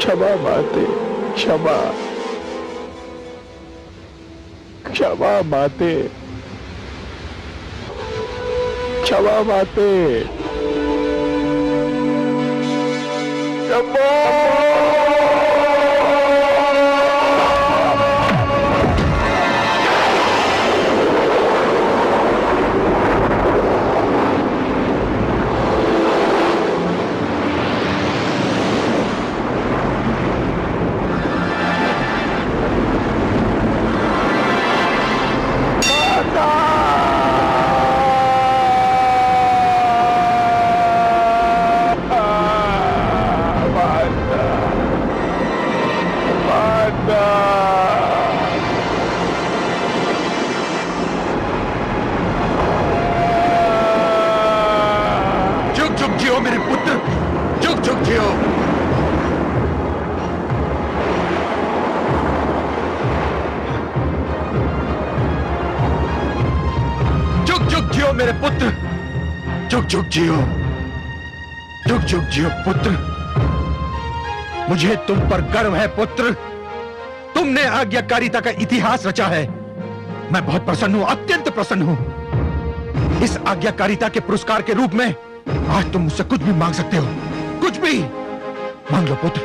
क्षमा माते, क्षमा, क्षमा माते, क्षमा माते, क्षमा। जुग जुग जियो मेरे पुत्र, जुग जुग जियो। जुग जुग जियो मेरे पुत्र, जुग जुग जियो, जुग जुग जियो पुत्र। मुझे तुम पर गर्व है पुत्र, तुमने आज्ञाकारिता का इतिहास रचा है। मैं बहुत प्रसन्न हूं, अत्यंत प्रसन्न हूं। इस आज्ञाकारिता के पुरस्कार के रूप में आज तुम मुझसे कुछ भी मांग सकते हो, कुछ भी मांग लो पुत्र,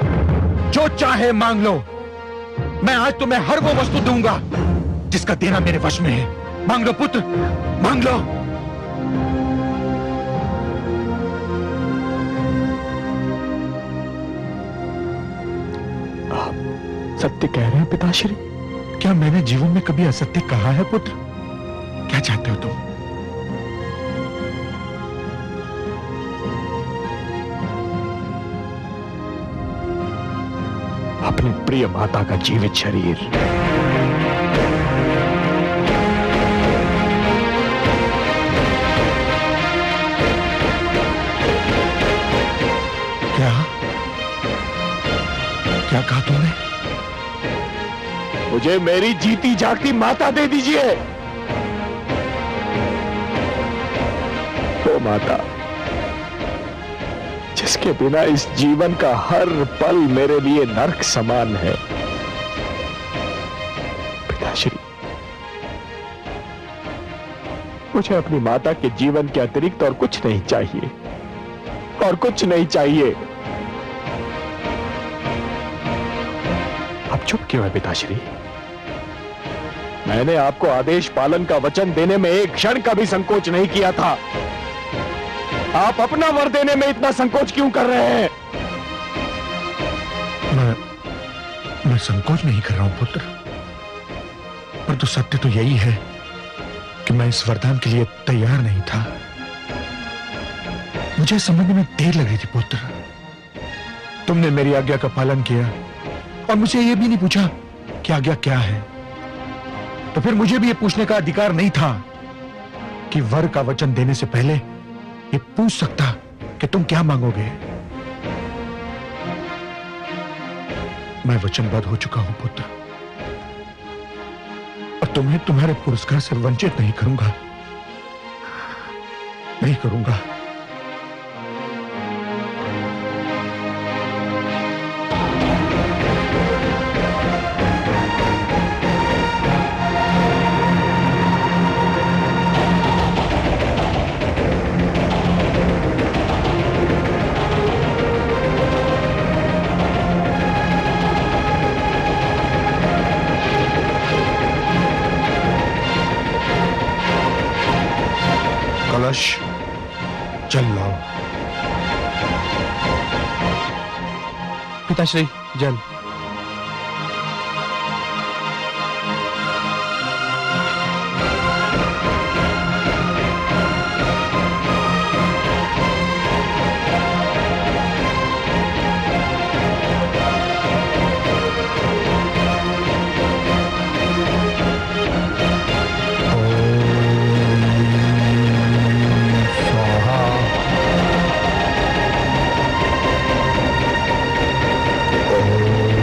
जो चाहे मांग लो। मैं आज तुम्हें हर वो वस्तु दूंगा जिसका देना मेरे वश में है। मांग लो पुत्र, मांग लो। आप सत्य कह रहे हैं पिताश्री? क्या मैंने जीवन में कभी असत्य कहा है पुत्र? क्या चाहते हो तुम? अपनी प्रिय माता का जीवित शरीर। क्या क्या कहा तुमने? मुझे मेरी जीती जागती माता दे दीजिए। वो माता जिसके बिना इस जीवन का हर पल मेरे लिए नर्क समान है। पिताश्री, मुझे अपनी माता के जीवन के अतिरिक्त और कुछ नहीं चाहिए, और कुछ नहीं चाहिए। अब चुप क्यों है पिताश्री? मैंने आपको आदेश पालन का वचन देने में एक क्षण का भी संकोच नहीं किया था। आप अपना वर देने में इतना संकोच क्यों कर रहे हैं? मैं संकोच नहीं कर रहा हूं पुत्र, पर तो सत्य तो यही है कि मैं इस वरदान के लिए तैयार नहीं था। मुझे समझने में देर लग रही थी पुत्र। तुमने मेरी आज्ञा का पालन किया और मुझे यह भी नहीं पूछा कि आज्ञा क्या है। तो फिर मुझे भी यह पूछने का अधिकार नहीं था कि वर का वचन देने से पहले ये पूछ सकता कि तुम क्या मांगोगे। मैं वचनबद्ध हो चुका हूं पुत्र, और तुम्हें तुम्हारे पुरस्कार से वंचित नहीं करूंगा, नहीं करूंगा। कलश जल लाओ। पिताश्री, जल। ओम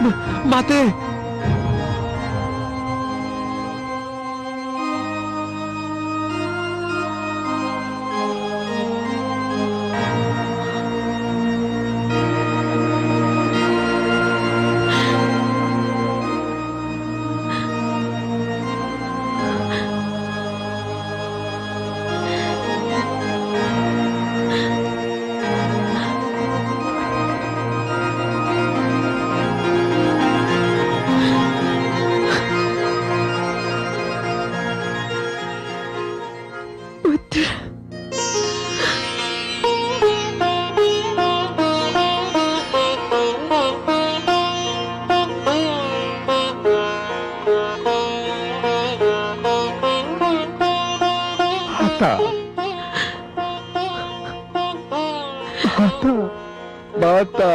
माते। माता,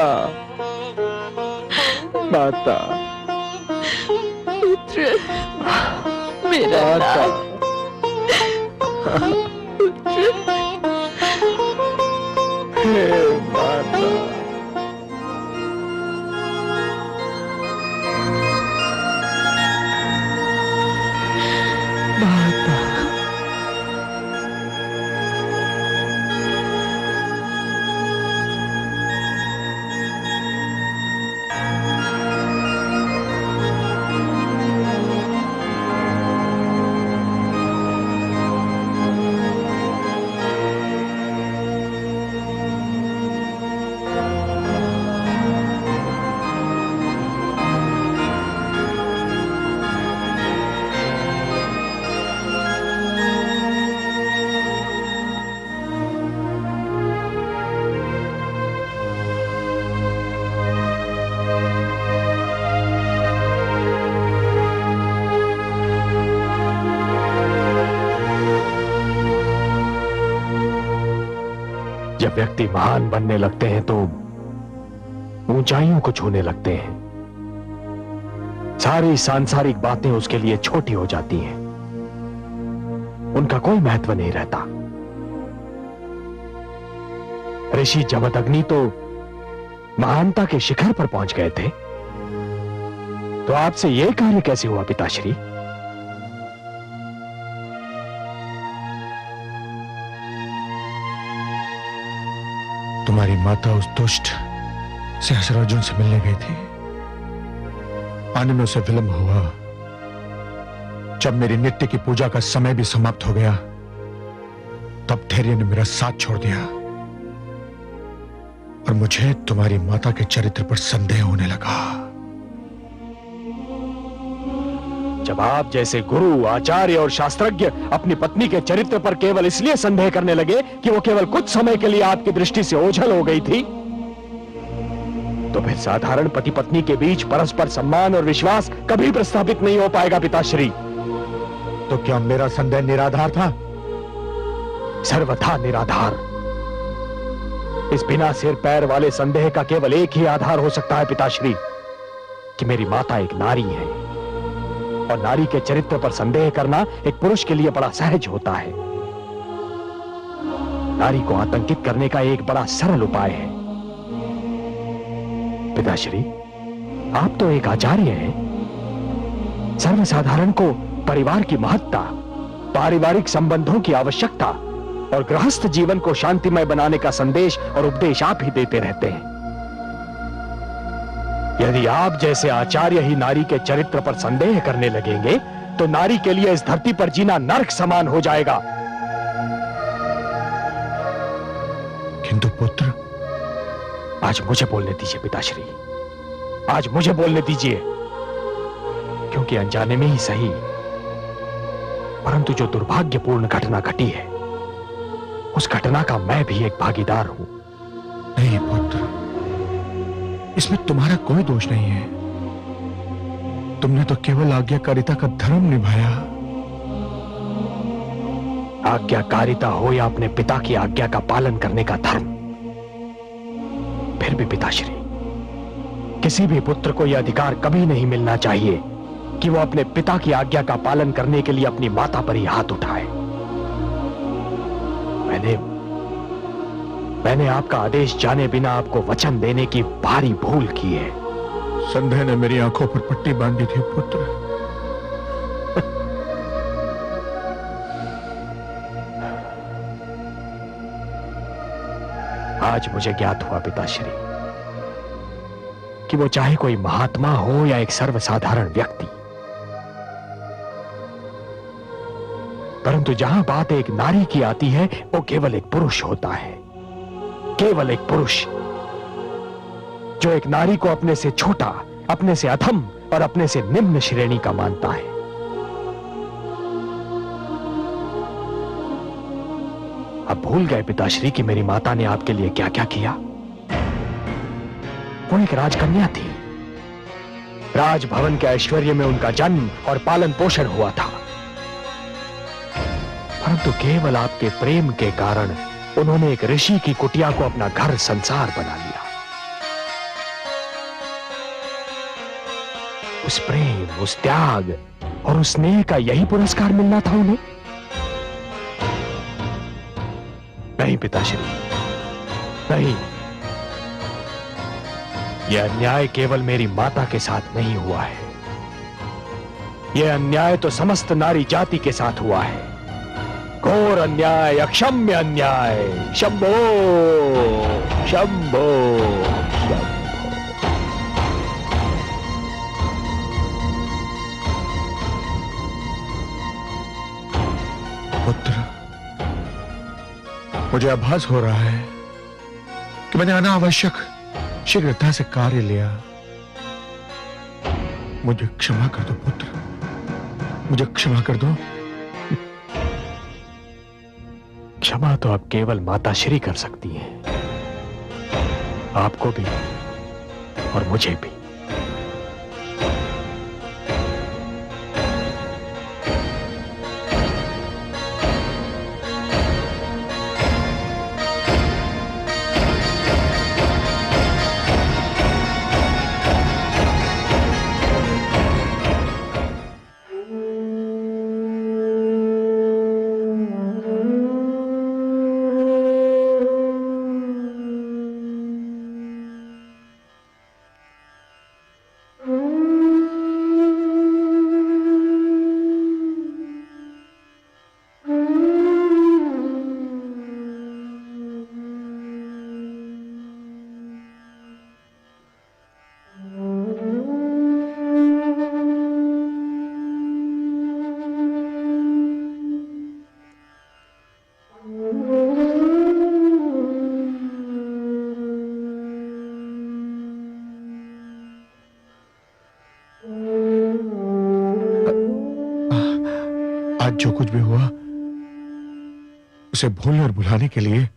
माता, पुत्र, मेरा माता, पुत्र, हे माता, माता, जब व्यक्ति महान बनने लगते हैं तो ऊंचाइयों को छूने लगते हैं। सारी सांसारिक बातें उसके लिए छोटी हो जाती हैं, उनका कोई महत्व नहीं रहता। ऋषि जमदग्नि तो महानता के शिखर पर पहुंच गए थे, तो आपसे यह कार्य कैसे हुआ पिताश्री? तुम्हारी माता उस दुष्ट सहस्रार्जुन से मिलने गई थी। आने में उसे विलंब हुआ। जब मेरी नित्य की पूजा का समय भी समाप्त हो गया, तब धैर्य ने मेरा साथ छोड़ दिया और मुझे तुम्हारी माता के चरित्र पर संदेह होने लगा। जब आप जैसे गुरु, आचार्य और शास्त्रज्ञ अपनी पत्नी के चरित्र पर केवल इसलिए संदेह करने लगे कि वो केवल कुछ समय के लिए आपकी दृष्टि से ओझल हो गई थी, तो फिर साधारण पति पत्नी के बीच परस्पर सम्मान और विश्वास कभी प्रस्थापित नहीं हो पाएगा पिताश्री। तो क्या मेरा संदेह निराधार था? सर्वथा निराधार। इस बिना सिर पैर वाले संदेह का केवल एक ही आधार हो सकता है पिताश्री, कि मेरी माता एक नारी है, और नारी के चरित्र पर संदेह करना एक पुरुष के लिए बड़ा सहज होता है। नारी को आतंकित करने का एक बड़ा सरल उपाय है। पिताश्री, आप तो एक आचार्य हैं। सर्वसाधारण को परिवार की महत्ता, पारिवारिक संबंधों की आवश्यकता और गृहस्थ जीवन को शांतिमय बनाने का संदेश और उपदेश आप ही देते रहते हैं। यदि आप जैसे आचार्य ही नारी के चरित्र पर संदेह करने लगेंगे, तो नारी के लिए इस धरती पर जीना नरक समान हो जाएगा। किंतु पुत्र, आज मुझे बोलने दीजिए पिताश्री, आज मुझे बोलने दीजिए, क्योंकि अनजाने में ही सही, परंतु जो दुर्भाग्यपूर्ण घटना घटी है, उस घटना का मैं भी एक भागीदार हूं। नहीं पुत्र, इसमें तुम्हारा कोई दोष नहीं है। तुमने तो केवल आज्ञाकारिता का धर्म निभाया। आज्ञाकारिता हो या अपने पिता की आज्ञा का पालन करने का धर्म, फिर भी पिताश्री, किसी भी पुत्र को यह अधिकार कभी नहीं मिलना चाहिए कि वो अपने पिता की आज्ञा का पालन करने के लिए अपनी माता पर ही हाथ उठाए। मैंने आपका आदेश जाने बिना आपको वचन देने की भारी भूल की है। संदेह ने मेरी आंखों पर पट्टी बांधी थी पुत्र। आज मुझे ज्ञात हुआ पिताश्री कि वो चाहे कोई महात्मा हो या एक सर्वसाधारण व्यक्ति, परंतु जहां बात एक नारी की आती है वो केवल एक पुरुष होता है, केवल एक पुरुष जो एक नारी को अपने से छोटा, अपने से अधम और अपने से निम्न श्रेणी का मानता है। अब भूल गए पिताश्री कि मेरी माता ने आपके लिए क्या क्या किया। वो एक राजकन्या थी, राजभवन के ऐश्वर्य में उनका जन्म और पालन पोषण हुआ था, परंतु केवल आपके प्रेम के कारण उन्होंने एक ऋषि की कुटिया को अपना घर संसार बना लिया। उस प्रेम, उस त्याग और उस स्नेह का यही पुरस्कार मिलना था उन्हें? नहीं पिताश्री, नहीं। यह अन्याय केवल मेरी माता के साथ नहीं हुआ है, यह अन्याय तो समस्त नारी जाति के साथ हुआ है। घोर अन्याय, अक्षम्य अन्याय। शंभो शंभो शंभो। पुत्र, मुझे आभास हो रहा है कि मैंने अनावश्यक शीघ्रता से कार्य लिया। मुझे क्षमा कर दो पुत्र, मुझे क्षमा कर दो। क्षमा तो अब केवल माताश्री कर सकती हैं, आपको भी और मुझे भी। आज जो कुछ भी हुआ उसे भूलने और भुलाने के लिए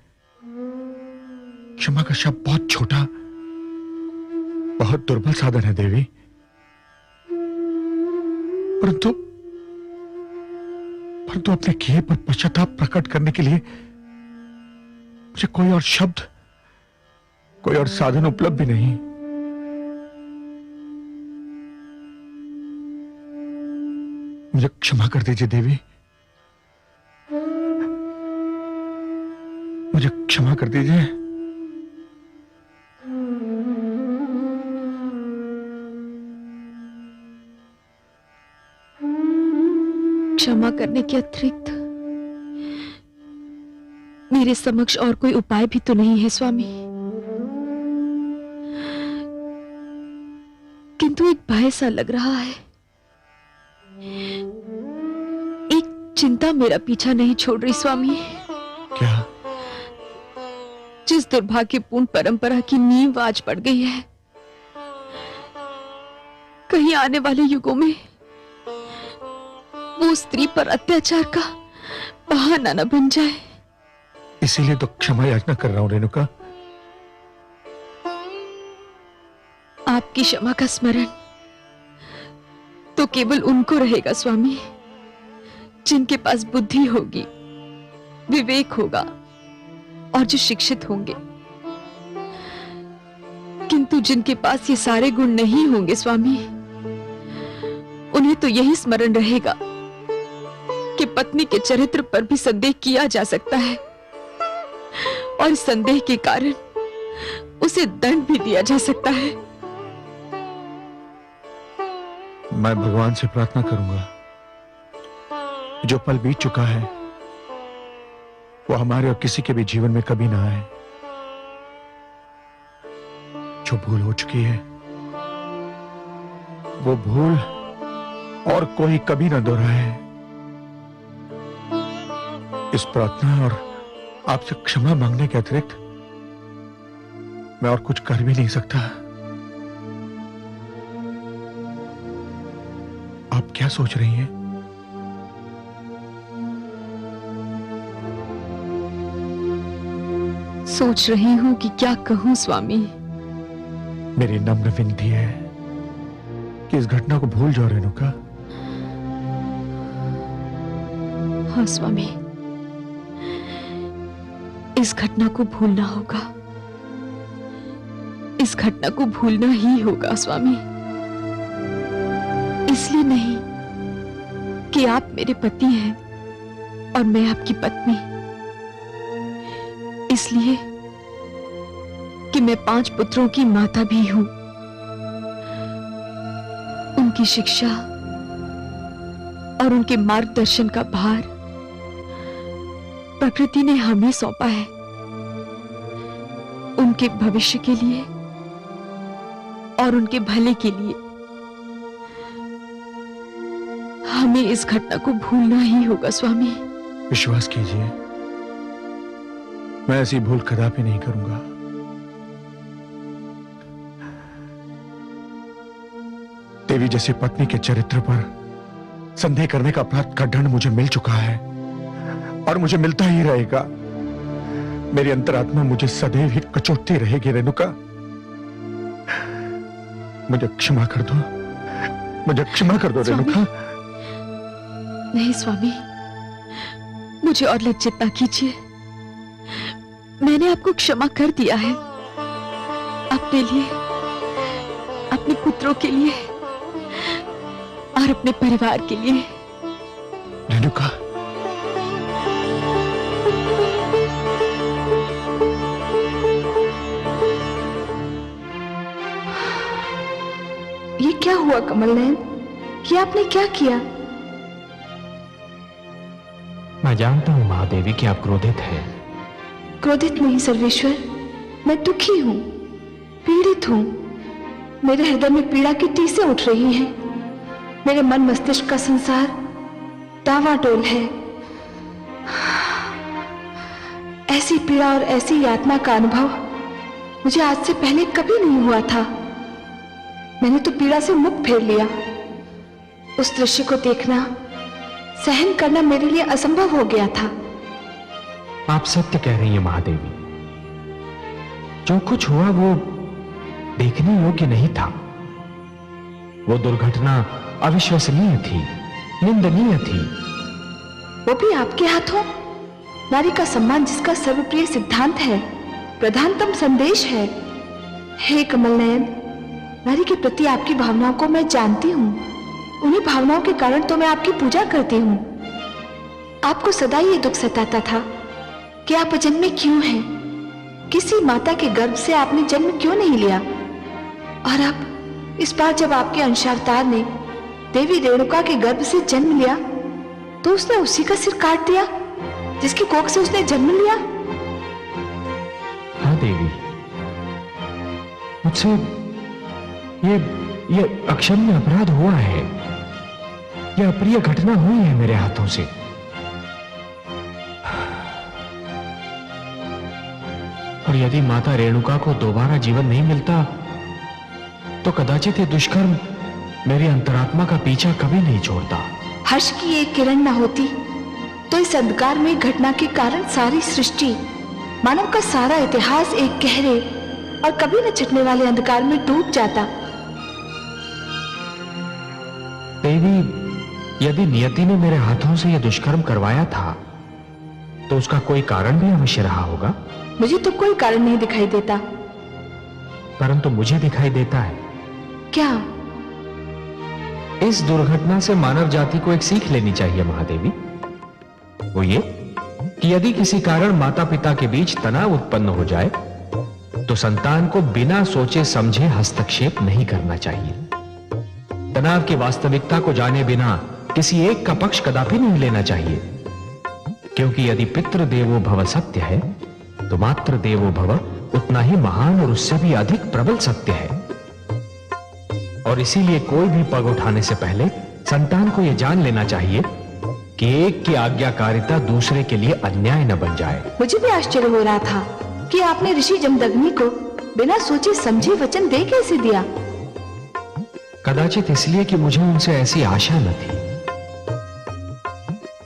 क्षमा का शब्द बहुत छोटा, बहुत दुर्बल साधन है देवी। परंतु परंतु अपने किए पर पश्चाताप प्रकट करने के लिए मुझे कोई और शब्द, कोई और साधन उपलब्ध भी नहीं। मुझे क्षमा कर दीजिए देवी, मुझे क्षमा कर दीजिए। क्षमा करने के अतिरिक्त मेरे समक्ष और कोई उपाय भी तो नहीं है स्वामी, किंतु एक भय सा लग रहा है, एक चिंता मेरा पीछा नहीं छोड़ रही स्वामी। क्या? जिस दुर्भाग्यपूर्ण परंपरा की नींव आज पड़ गई है, कहीं आने वाले युगों में वो स्त्री पर अत्याचार का बहाना न बन जाए। इसीलिए तो क्षमा याचना कर रहा हूं रेणुका। आपकी क्षमा का स्मरण तो केवल उनको रहेगा स्वामी जिनके पास बुद्धि होगी, विवेक होगा और जो शिक्षित होंगे। किंतु जिनके पास ये सारे गुण नहीं होंगे स्वामी, उन्हें तो यही स्मरण रहेगा कि पत्नी के चरित्र पर भी संदेह किया जा सकता है और संदेह के कारण उसे दंड भी दिया जा सकता है। मैं भगवान से प्रार्थना करूंगा जो पल बीत चुका है वो हमारे और किसी के भी जीवन में कभी ना आए। जो भूल हो चुकी है वो भूल और कोई कभी ना दोहराए। इस प्रार्थना और आपसे क्षमा मांगने के अतिरिक्त मैं और कुछ कर भी नहीं सकता। आप क्या सोच रही हैं? सोच रही हूं कि क्या कहूं स्वामी। मेरी नम्र विनती है कि इस घटना को भूल जाओ रेणुका। हाँ स्वामी, इस घटना को भूलना होगा। इस घटना को भूलना ही होगा स्वामी। इसलिए नहीं कि आप मेरे पति हैं और मैं आपकी पत्नी, इसलिए कि मैं 5 पुत्रों की माता भी हूं। उनकी शिक्षा और उनके मार्गदर्शन का भार प्रकृति ने हमें सौंपा है, उनके भविष्य के लिए और उनके भले के लिए। हमें इस घटना को भूलना ही होगा स्वामी। विश्वास कीजिए, मैं ऐसी भूल कदापि नहीं करूंगा। देवी जैसी पत्नी के चरित्र पर संदेह करने का अपराध का दंड मुझे मिल चुका है और मुझे मिलता ही रहेगा। मेरी अंतरात्मा मुझे सदैव ही कचोटती रहेगी रेणुका। मुझे क्षमा कर दो, मुझे क्षमा कर दो रेणुका। नहीं स्वामी, मुझे और लज्जित ना कीजिए। मैंने आपको क्षमा कर दिया है, अपने लिए, अपने पुत्रों के लिए और अपने परिवार के लिए। रेणुका, ये क्या हुआ कमल नयन? ये आपने क्या किया? मैं जानता हूं महादेवी कि आप क्रोधित हैं। क्रोधित नहीं सर्वेश्वर, मैं दुखी हूं, पीड़ित हूं। मेरे हृदय में पीड़ा की टीसें उठ रही हैं। मेरे मन मस्तिष्क का संसार डावाडोल है। ऐसी पीड़ा और ऐसी यातना का अनुभव मुझे आज से पहले कभी नहीं हुआ था। मैंने तो पीड़ा से मुख फेर लिया। उस दृश्य को देखना, सहन करना मेरे लिए असंभव हो गया था। आप सत्य कह रही हैं महादेवी। जो कुछ हुआ वो देखने योग्य नहीं था। वो दुर्घटना अविश्वसनीय थी, निंदनीय थी। वो भी आपके हाथों? नारी का सम्मान जिसका सर्वप्रिय सिद्धांत है, प्रधानतम संदेश है। हे कमल नयन, नारी के प्रति आपकी भावनाओं को मैं जानती हूँ। उन्हीं भावनाओं के कारण तो मैं आपकी पूजा करती हूँ। आपको सदा ये दुख सताता था कि आप अजन्मे क्यों हैं? किसी माता के गर्भ से आपने जन्म क्यों नहीं लिया? और अब इस बार जब आपके अंशावतार ने देवी रेणुका के गर्भ से जन्म लिया तो उसने उसी का सिर काट दिया जिसकी कोख से उसने जन्म लिया। हाँ देवी, मुझसे ये अक्षम्य अपराध हुआ है। यह अप्रिय घटना हुई है मेरे हाथों से। और यदि माता रेणुका को दोबारा जीवन नहीं मिलता तो कदाचित ये दुष्कर्म मेरी अंतरात्मा का पीछा कभी नहीं छोड़ता। हर्ष की एक किरण न होती तो इस अंधकार में घटना के कारण सारी सृष्टि, मानव का सारा इतिहास एक गहरे और कभी न छिटने वाले अंधकार में डूब जाता। देवी, यदि नियति ने मेरे हाथों से यह दुष्कर्म करवाया था तो उसका कोई कारण भी अवश्य रहा होगा। मुझे तो कोई कारण नहीं दिखाई देता। परंतु मुझे दिखाई देता है। क्या? इस दुर्घटना से मानव जाति को एक सीख लेनी चाहिए महादेवी। वो ये कि यदि किसी कारण माता पिता के बीच तनाव उत्पन्न हो जाए तो संतान को बिना सोचे समझे हस्तक्षेप नहीं करना चाहिए। तनाव की वास्तविकता को जाने बिना किसी एक का पक्ष कदापि नहीं लेना चाहिए, क्योंकि यदि पितृ देवो भव सत्य है तो मातृ देवो भव उतना ही महान और उससे भी अधिक प्रबल सत्य है। और इसीलिए कोई भी पग उठाने से पहले संतान को यह जान लेना चाहिए कि एक की आज्ञाकारिता दूसरे के लिए अन्याय न बन जाए। मुझे भी आश्चर्य हो रहा था कि आपने ऋषि जमदग्नि को बिना सोचे समझे वचन दे कैसे दिया। कदाचित इसलिए कि मुझे उनसे ऐसी आशा न थी,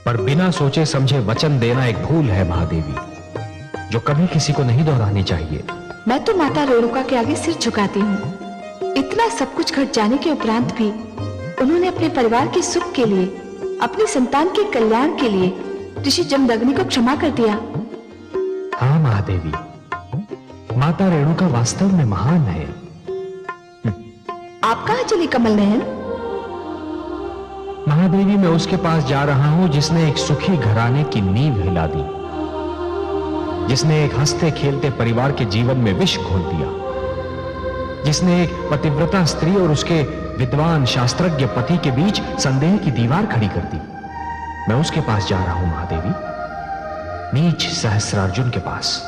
पर बिना सोचे समझे वचन देना एक भूल है महादेवी, जो कभी किसी को नहीं दोहरानी चाहिए। मैं तो माता रेणुका के आगे सिर झुकाती हूँ। इतना सब कुछ घट जाने के उपरांत भी उन्होंने अपने परिवार के सुख के लिए, अपनी संतान के कल्याण के लिए ऋषि जमदग्नि को क्षमा कर दिया। हाँ महादेवी, माता रेणुका वास्तव में महान है। आप कहाँ चली कमल नयन? महादेवी, मैं उसके पास जा रहा हूं जिसने एक सुखी घराने की नींव हिला दी, जिसने एक हंसते खेलते परिवार के जीवन में विष घोल दिया, जिसने एक पतिव्रता स्त्री और उसके विद्वान शास्त्रज्ञ पति के बीच संदेह की दीवार खड़ी कर दी। मैं उसके पास जा रहा हूं महादेवी, नीच सहस्रार्जुन के पास।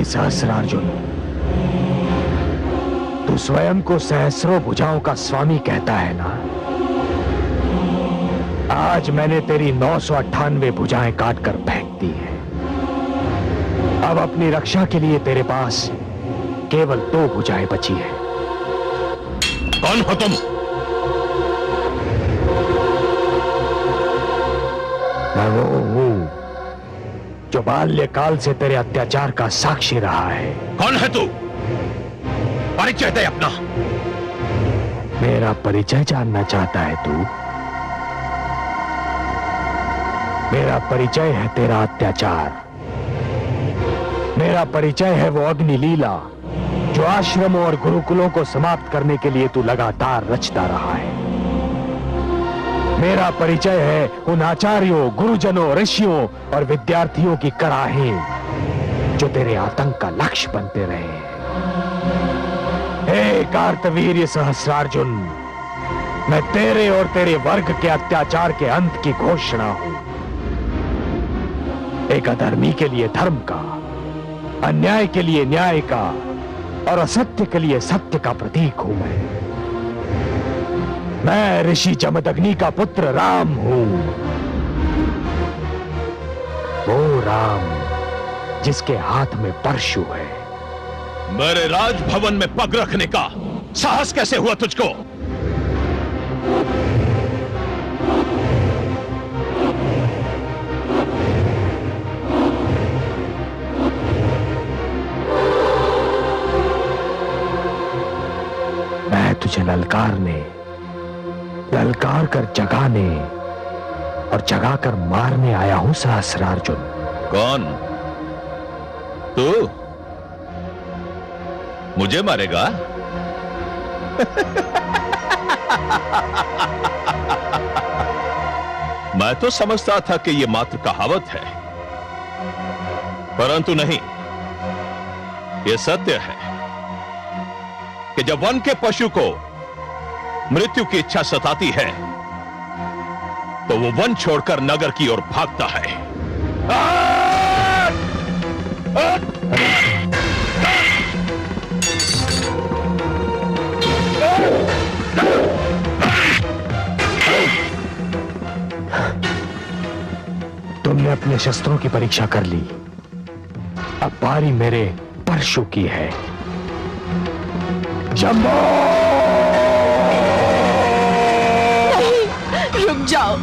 सहस्रार्जुन, तू स्वयं को सहस्रों भुजाओं का स्वामी कहता है ना? आज मैंने तेरी 998 भुजाएं काटकर फेंक दी हैं। अब अपनी रक्षा के लिए तेरे पास केवल 2 भुजाएं बची हैं। कौन हो तुम? मैं वो हूं जो बाल्यकाल से तेरे अत्याचार का साक्षी रहा है। कौन है तू? परिचय दे अपना। मेरा परिचय जानना चाहता है तू? मेरा परिचय है तेरा अत्याचार। मेरा परिचय है वो अग्नि लीला जो आश्रमों और गुरुकुलों को समाप्त करने के लिए तू लगातार रचता रहा है। मेरा परिचय है उन आचार्यों, गुरुजनों, ऋषियों और विद्यार्थियों की कराहें जो तेरे आतंक का लक्ष्य बनते रहे हैं। हे कार्तवीर्य सहस्रार्जुन, मैं तेरे और तेरे वर्ग के अत्याचार के अंत की घोषणा हूं। एक अधर्मी के लिए धर्म का, अन्याय के लिए न्याय का और असत्य के लिए सत्य का प्रतीक हूं मैं ऋषि जमदग्नि का पुत्र राम हूं। वो राम जिसके हाथ में परशु है। मेरे राजभवन में पग रखने का साहस कैसे हुआ तुझको? मैं तुझे ललकार कर जगाने और जगा कर मारने आया हूं सहस्रार्जुन। कौन तू? मुझे मारेगा? मैं तो समझता था कि यह मात्र कहावत है, परंतु नहीं, यह सत्य है कि जब वन के पशु को मृत्यु की इच्छा सताती है तो वो वन छोड़कर नगर की ओर भागता है। तुमने अपने शस्त्रों की परीक्षा कर ली, अब बारी मेरे परशु की है। जंबो! नहीं, रुक जाओ।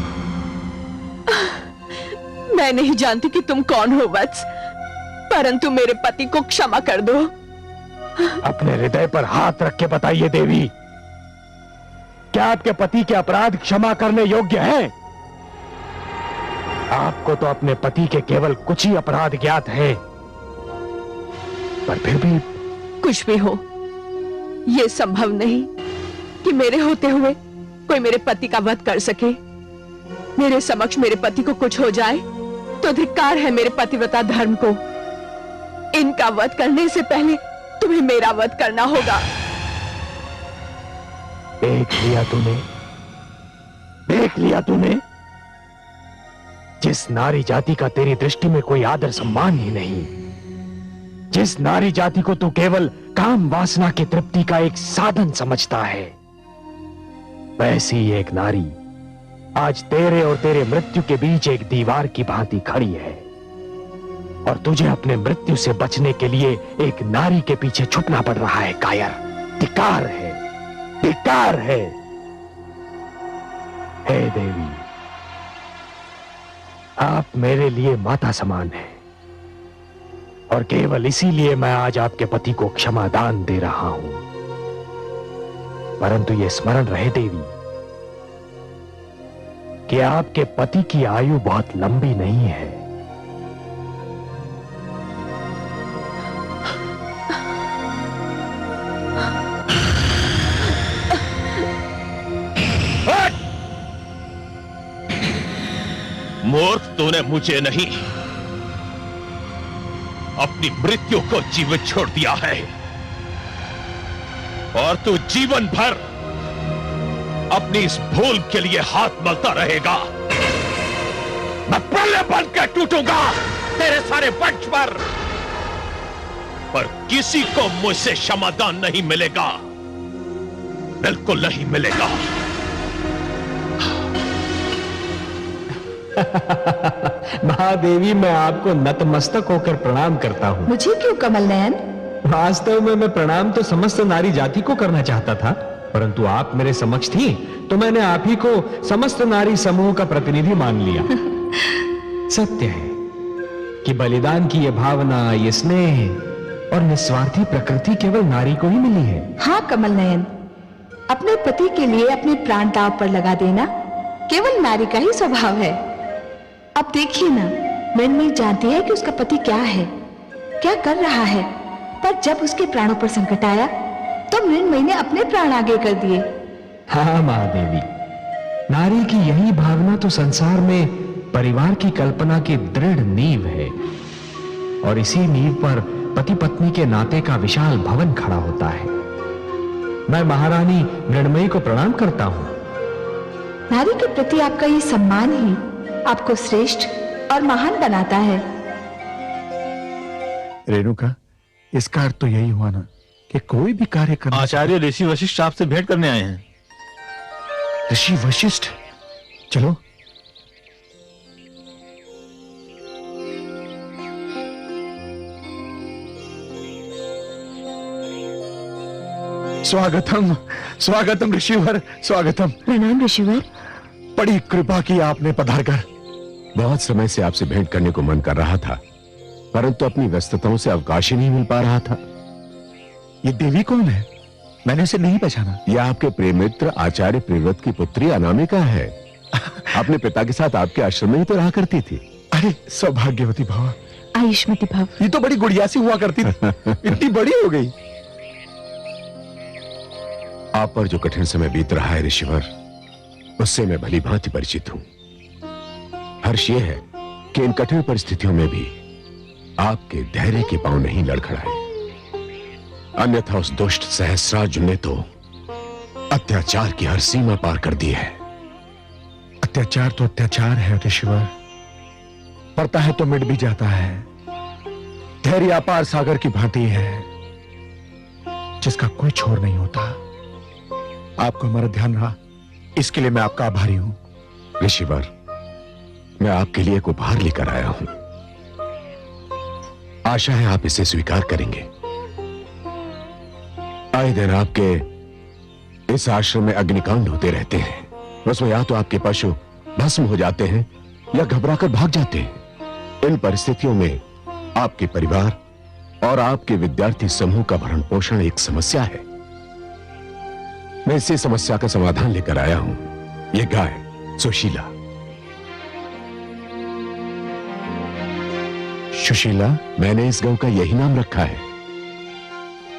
मैं नहीं जानती कि तुम कौन हो वत्स, परंतु मेरे पति को क्षमा कर दो। अपने हृदय पर हाथ रख के बताइए देवी, क्या आपके पति के अपराध क्षमा करने योग्य हैं? आपको तो अपने पति के केवल कुछ ही अपराध ज्ञात हैं, पर फिर भी कुछ भी हो, यह संभव नहीं कि मेरे होते हुए कोई मेरे पति का वध कर सके। मेरे समक्ष मेरे पति को कुछ हो जाए तो धिक्कार है मेरे पतिव्रता धर्म को। इनका वध करने से पहले तुम्हें मेरा वध करना होगा। देख लिया तूने जिस नारी जाति का तेरी दृष्टि में कोई आदर सम्मान ही नहीं, जिस नारी जाति को तू केवल काम वासना की तृप्ति का एक साधन समझता है, वैसी एक नारी आज तेरे और तेरे मृत्यु के बीच एक दीवार की भांति खड़ी है और तुझे अपने मृत्यु से बचने के लिए एक नारी के पीछे छुपना पड़ रहा है। कायर, धिक्कार है, धिक्कार है। हे देवी, आप मेरे लिए माता समान हैं और केवल इसीलिए मैं आज आपके पति को क्षमा दान दे रहा हूं। परंतु यह स्मरण रहे देवी कि आपके पति की आयु बहुत लंबी नहीं है। मूर्ख, तूने मुझे नहीं अपनी मृत्यु को जीवित छोड़ दिया है और तू जीवन भर अपनी इस भूल के लिए हाथ मलता रहेगा। मैं पल्ले बन के टूटूंगा तेरे सारे वंश पर किसी को मुझसे क्षमादान नहीं मिलेगा, बिल्कुल नहीं मिलेगा। महादेवी, मैं आपको नतमस्तक होकर प्रणाम करता हूँ। मुझे क्यों कमल नयन? वास्तव में मैं प्रणाम तो समस्त नारी जाति को करना चाहता था, परंतु आप मेरे समक्ष थी तो मैंने आप ही को समस्त नारी समूह का प्रतिनिधि मान लिया। सत्य है कि बलिदान की यह भावना, ये स्नेह और निस्वार्थी प्रकृति केवल नारी को ही मिली है। हाँ कमल नयन, अपने पति के लिए अपने प्राण दांव पर लगा देना केवल नारी का ही स्वभाव है। अब देखिए ना, मृण्मयी जानती है कि उसका पति क्या है, क्या कर रहा है, पर जब उसके प्राणों पर संकट आया तो मृण्मयी ने अपने प्राण आगे कर दिए। हाँ महादेवी, नारी की यही भावना तो संसार में परिवार की कल्पना की दृढ़ नींव है और इसी नींव पर पति पत्नी के नाते का विशाल भवन खड़ा होता है। मैं महारानी मृण्मयी को प्रणाम करता हूं नारी के प्रति आपका ये सम्मान ही आपको श्रेष्ठ और महान बनाता है। रेणुका, इसका अर्थ तो यही हुआ ना कि कोई भी कार्य करना। आचार्य ऋषि वशिष्ठ आपसे भेंट करने आए हैं। ऋषि वशिष्ठ, चलो। स्वागतम स्वागतम ऋषिवर, स्वागतम। प्रणाम ऋषिवर। बड़ी कृपा की आपने पधारकर। बहुत समय से आपसे भेंट करने को मन कर रहा था, परंतु अपनी व्यस्तताओं से अवकाश ही नहीं मिल पा रहा था। ये देवी कौन है? मैंने उसे नहीं पहचाना। यह आपके प्रेम मित्र आचार्य प्रिव्रत की पुत्री अनामिका है। अपने पिता के साथ आपके आश्रम में ही तो रहा करती थी। अरे सौभाग्यवती भव। आयुष्मती भव। ये तो बड़ी गुड़िया सी हुआ करती थी, इतनी बड़ी हो गई। आप पर जो कठिन समय बीत रहा है ऋषिवर, उससे मैं भली भांति परिचित हूं। हर्ष यह है कि इन कठिन परिस्थितियों में भी आपके धैर्य के पांव नहीं लड़खड़ाए, अन्यथा उस दुष्ट सहस्रार्जुन ने तो अत्याचार की हर सीमा पार कर दी है। अत्याचार तो अत्याचार है ऋषिवर, पड़ता है तो मिट भी जाता है। धैर्य अपार सागर की भांति है, जिसका कोई छोर नहीं होता। आपको हमारा ध्यान रहा, इसके लिए मैं आपका आभारी हूं। ऋषिवर, मैं आपके लिए एक उपहार लेकर आया हूं। आशा है आप इसे स्वीकार करेंगे। आए दिन आपके इस आश्रम में अग्निकांड होते रहते हैं। उसमें या तो आपके पशु भस्म हो जाते हैं या घबराकर भाग जाते हैं। इन परिस्थितियों में आपके परिवार और आपके विद्यार्थी समूह का भरण पोषण एक समस्या है। मैं इसी समस्या का समाधान लेकर आया हूं। यह गाय सुशीला। सुशीला? मैंने इस गौ का यही नाम रखा है।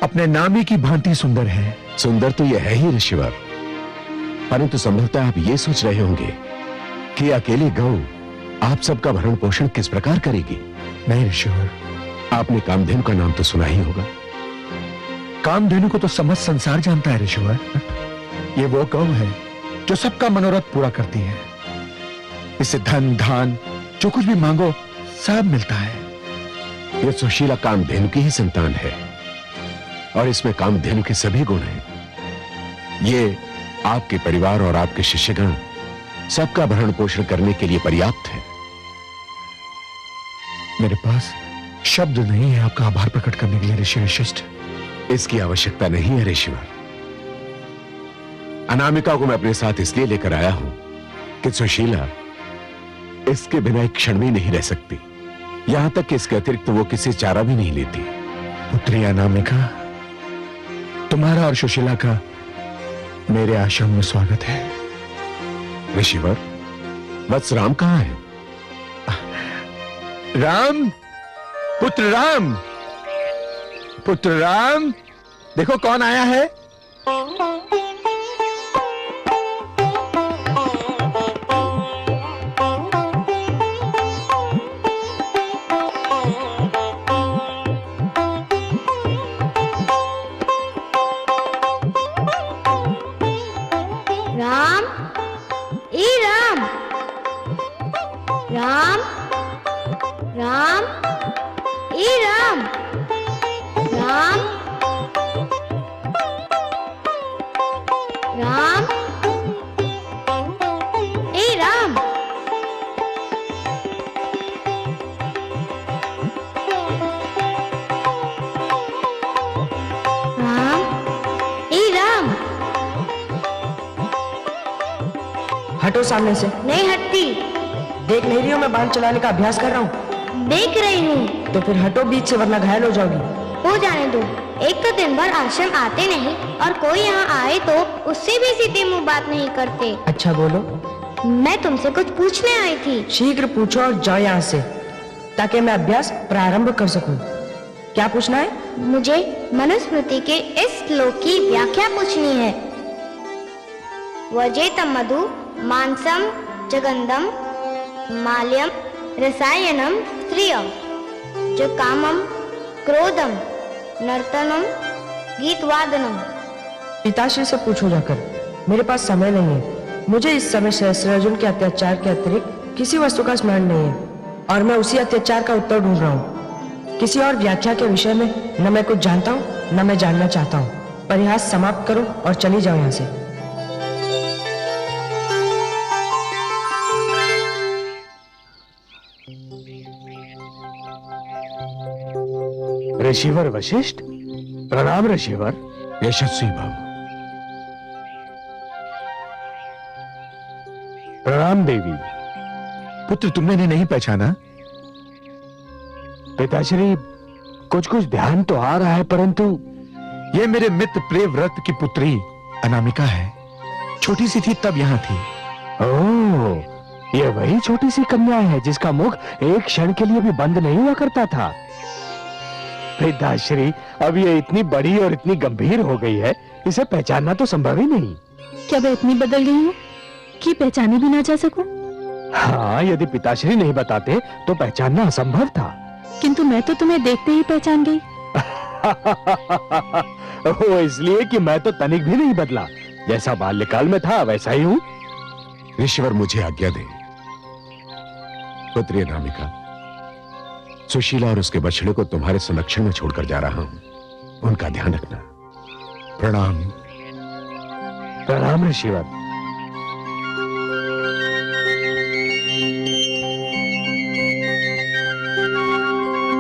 अपने नाम ही की भांति सुंदर है। सुंदर तो यह है ही ऋषिवर, परंतु संभवतः आप ये सोच रहे होंगे कि अकेली गौ आप सबका भरण पोषण किस प्रकार करेगी। नहीं ऋषिवर, आपने कामधेनु का नाम तो सुना ही होगा। कामधेनु को तो समस्त संसार जानता है ऋषिवर। ये वो गौ है जो सबका मनोरथ पूरा करती है। इससे धन धान जो कुछ भी मांगो सब मिलता है। यह सुशीला कामधेनु की ही संतान है और इसमें कामधेनु के सभी गुण हैं। ये आपके परिवार और आपके शिष्यगण सबका भरण पोषण करने के लिए पर्याप्त है। मेरे पास शब्द नहीं है आपका आभार प्रकट करने के लिए ऋषि वशिष्ठ। इसकी आवश्यकता नहीं है ऋषिवर। अनामिका को मैं अपने साथ इसलिए लेकर आया हूं कि सुशीला इसके बिना एक क्षण भी नहीं रह सकती। यहां तक कि इसके अतिरिक्त वो किसी चारा भी नहीं लेती। पुत्री अनामिका, तुम्हारा और सुशीला का मेरे आश्रम में स्वागत है। ऋषिवर, वत्स राम कहां है? राम, पुत्र राम, पुत्र राम, देखो कौन आया है। राम, ए राम, राम, राम, ए राम, राम, राम, ए राम, राम, ए राम। हटो सामने से। नहीं हटती। देख नहीं रही हो मैं बाण चलाने का अभ्यास कर रहा हूँ। देख रही हूँ। तो फिर हटो बीच से, वरना घायल हो जाओगी। हो जाने दो। एक तो दिन भर आश्रम आते नहीं और कोई यहाँ आए तो उससे भी सीधे मुंह बात नहीं करते। अच्छा बोलो। मैं तुमसे कुछ पूछने आई थी। शीघ्र पूछो और जाओ यहाँ से, ताकि मैं अभ्यास प्रारंभ कर सकूं। क्या पूछना है? मुझे मनुस्मृति के इस श्लोक की व्याख्या पूछनी है। वजेतम मधु मांसम जगंदम माल्यम रसायनम स्त्रियम जो कामम क्रोधम नर्तनम गीतवादनम। पिताश्री से पूछो जाकर, मेरे पास समय नहीं है। मुझे इस समय सहस्रार्जुन के अत्याचार के अतिरिक्त किसी वस्तु का स्मरण नहीं है और मैं उसी अत्याचार का उत्तर ढूंढ रहा हूँ। किसी और व्याख्या के विषय में न मैं कुछ जानता हूँ न मैं जानना चाहता हूँ। परिहास समाप्त करो और चली जाओ यहाँ से। ऋषिवर वशिष्ठ, प्रणाम ऋषिवर। यशस्वी भव। प्रणाम देवी। पुत्र, तुमने इन्हें नहीं पहचाना? पिताश्री, कुछ कुछ ध्यान तो आ रहा है, परंतु ये मेरे मित्र प्रियव्रत की पुत्री अनामिका है। छोटी सी थी तब यहां थी। ओह, ये वही छोटी सी कन्या है जिसका मुख एक क्षण के लिए भी बंद नहीं हुआ करता था। पिताश्री, अब ये इतनी बड़ी और इतनी गंभीर हो गई है, इसे पहचानना तो संभव ही नहीं। क्या मैं इतनी बदल गई हूँ कि पहचानी भी ना जा सकूं? हाँ, यदि पिताश्री नहीं बताते तो पहचानना असंभव था। किंतु मैं तो तुम्हें देखते ही पहचान गई। वो इसलिए कि मैं तो तनिक भी नहीं बदला। जैसा बाल्यकाल में था वैसा ही हूँ। ऋषिवर, मुझे आज्ञा दें। पुत्री अनामिका, सुशीला और उसके बछड़े को तुम्हारे संरक्षण में छोड़कर जा रहा हूं। उनका ध्यान रखना। प्रणाम। प्रणाम ऋषिवर।